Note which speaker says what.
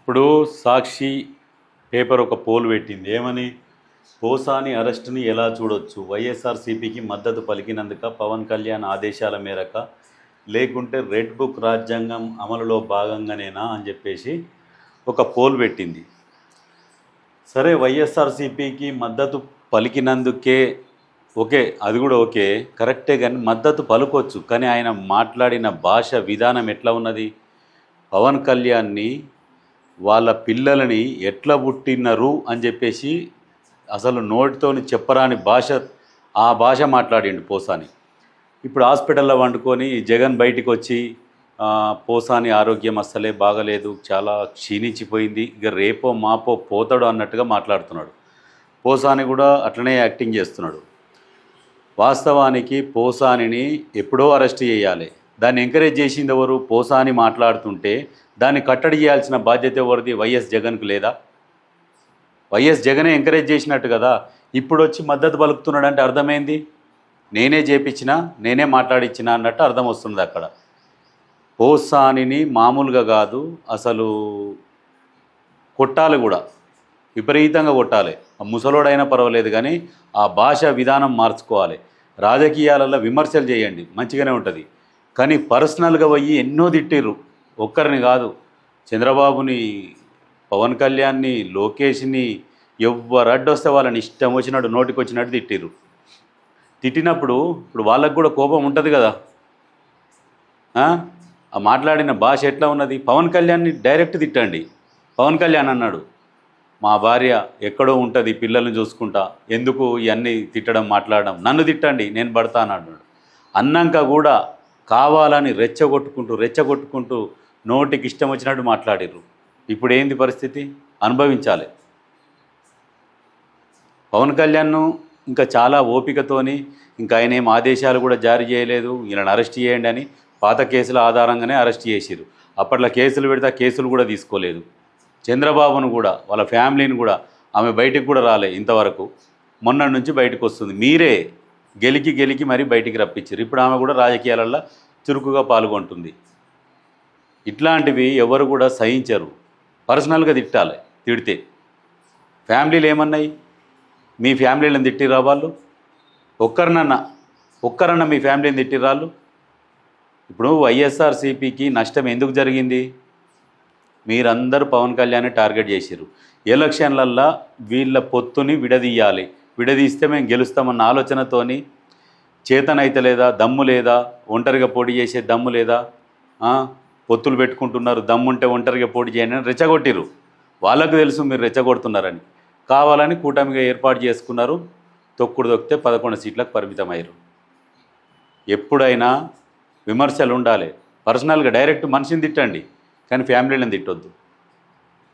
Speaker 1: ఇప్పుడు సాక్షి పేపర్ ఒక పోల్ పెట్టింది ఏమని పోసాని అరెస్టుని ఎలా చూడొచ్చు వైఎస్ఆర్సీపీకి మద్దతు పలికినందుక పవన్ కళ్యాణ్ ఆదేశాల మేరక లేకుంటే రెడ్ బుక్ రాజ్యాంగం అమలులో భాగంగానేనా అని చెప్పేసి ఒక పోల్ పెట్టింది. సరే వైఎస్ఆర్సీపీకి మద్దతు పలికినందుకే ఓకే, అది కూడా ఓకే కరెక్టే, కానీ మద్దతు పలుకోవచ్చు. కానీ ఆయన మాట్లాడిన భాష విధానం ఎట్లా ఉన్నది? పవన్ కళ్యాణ్ని వాళ్ళ పిల్లలని ఎట్లా పుట్టినరు అని చెప్పేసి అసలు నోటితోని చెప్పరాని భాష, ఆ భాష మాట్లాడిండు పోసాని. ఇప్పుడు హాస్పిటల్లో వండుకొని జగన్ బయటికి వచ్చి పోసాని ఆరోగ్యం అస్సలే బాగలేదు, చాలా క్షీణించిపోయింది, ఇక రేపో మాపో పోతాడు అన్నట్టుగా మాట్లాడుతున్నాడు. పోసాని కూడా అట్లనే యాక్టింగ్ చేస్తున్నాడు. వాస్తవానికి పోసానిని ఎప్పుడో అరెస్ట్ చేయాలి. దాన్ని ఎంకరేజ్ చేసింది ఎవరు? పోసాని మాట్లాడుతుంటే దాన్ని కట్టడి చేయాల్సిన బాధ్యత ఎవరిది? వైఎస్ జగన్కు లేదా? వైఎస్ జగనే ఎంకరేజ్ చేసినట్టు కదా. ఇప్పుడు వచ్చి మద్దతు పలుకుతున్నాడు అంటే అర్థమైంది నేనే చేపించినా, నేనే మాట్లాడించిన అన్నట్టు అర్థం వస్తుంది అక్కడ. పోసానిని మామూలుగా కాదు, అసలు కొట్టాలి కూడా, విపరీతంగా కొట్టాలి. ముసలోడైనా పర్వాలేదు, కానీ ఆ భాష విధానం మార్చుకోవాలి. రాజకీయాలలో విమర్శలు చేయండి, మంచిగానే ఉంటుంది, కానీ పర్సనల్గా పోయి ఎన్నో తిట్టిర్రు. ఒక్కరిని కాదు, చంద్రబాబుని, పవన్ కళ్యాణ్ని, లోకేష్ని, ఎవరు అడ్డొస్తే వాళ్ళని ఇష్టం వచ్చినట్టు నోటికి వచ్చినట్టు తిట్టిర్రు. తిట్టినప్పుడు ఇప్పుడు వాళ్ళకు కూడా కోపం ఉంటుంది కదా. ఆ మాట్లాడిన భాష ఎట్లా ఉన్నది? పవన్ కళ్యాణ్ని డైరెక్ట్ తిట్టండి. పవన్ కళ్యాణ్ అన్నాడు, మా భార్య ఎక్కడో ఉంటుంది, పిల్లల్ని చూసుకుంటా, ఎందుకు ఇవన్నీ తిట్టడం మాట్లాడడం, నన్ను తిట్టండి నేను పడతా అన్నాడు. అన్నాక కూడా కావాలని రెచ్చగొట్టుకుంటూ నోటికి ఇష్టం వచ్చినట్టు మాట్లాడిర్రు. ఇప్పుడు ఏంది పరిస్థితి? అనుభవించాలి. పవన్ కళ్యాణ్ను ఇంకా చాలా ఓపికతోని, ఇంకా ఆయన ఏం ఆదేశాలు కూడా జారీ చేయలేదు, ఈయనను అరెస్ట్ చేయండి అని పాత కేసుల ఆధారంగానే అరెస్ట్ చేసిరు. అప్పట్లో కేసులు పెడితే కేసులు కూడా తీసుకోలేదు. చంద్రబాబును కూడా, వాళ్ళ ఫ్యామిలీని కూడా, ఆమె బయటికి కూడా రాలే ఇంతవరకు. మొన్న నుంచి బయటకు వస్తుంది. మీరే గెలికి మరీ బయటికి రప్పించారు. ఇప్పుడు ఆమె కూడా రాజకీయాలలో చురుకుగా పాల్గొంటుంది. ఇట్లాంటివి ఎవరు కూడా సహించరు. పర్సనల్గా తిట్టాలి. తిడితే ఫ్యామిలీలు ఏమన్నాయి? మీ ఫ్యామిలీలను తిట్టిరా వాళ్ళు? ఒక్కరన్నా మీ ఫ్యామిలీని తిట్టిరాళ్ళు? ఇప్పుడు వైఎస్ఆర్సీపీకి నష్టం ఎందుకు జరిగింది? మీరందరూ పవన్ కళ్యాణ్ని టార్గెట్ చేసిర్రు. ఎలక్షన్లల్లో వీళ్ళ పొత్తుని విడదీస్తే మేము గెలుస్తామన్న ఆలోచనతోని చేతనైతే లేదా, దమ్ము లేదా, ఒంటరిగా పోటీ చేసే దమ్ము లేదా, పొత్తులు పెట్టుకుంటున్నారు, దమ్ముంటే ఒంటరిగా పోటీ చేయండి అని రెచ్చగొట్టిరు. వాళ్ళకు తెలుసు మీరు రెచ్చగొడుతున్నారని. కావాలని కూటమిగా ఏర్పాటు చేసుకున్నారు. తొక్కితే 11 సీట్లకు పరిమితమయ్యారు. ఎప్పుడైనా విమర్శలు ఉండాలి. పర్సనల్గా డైరెక్ట్ మనిషిని తిట్టండి, కానీ ఫ్యామిలీలను తిట్టొద్దు.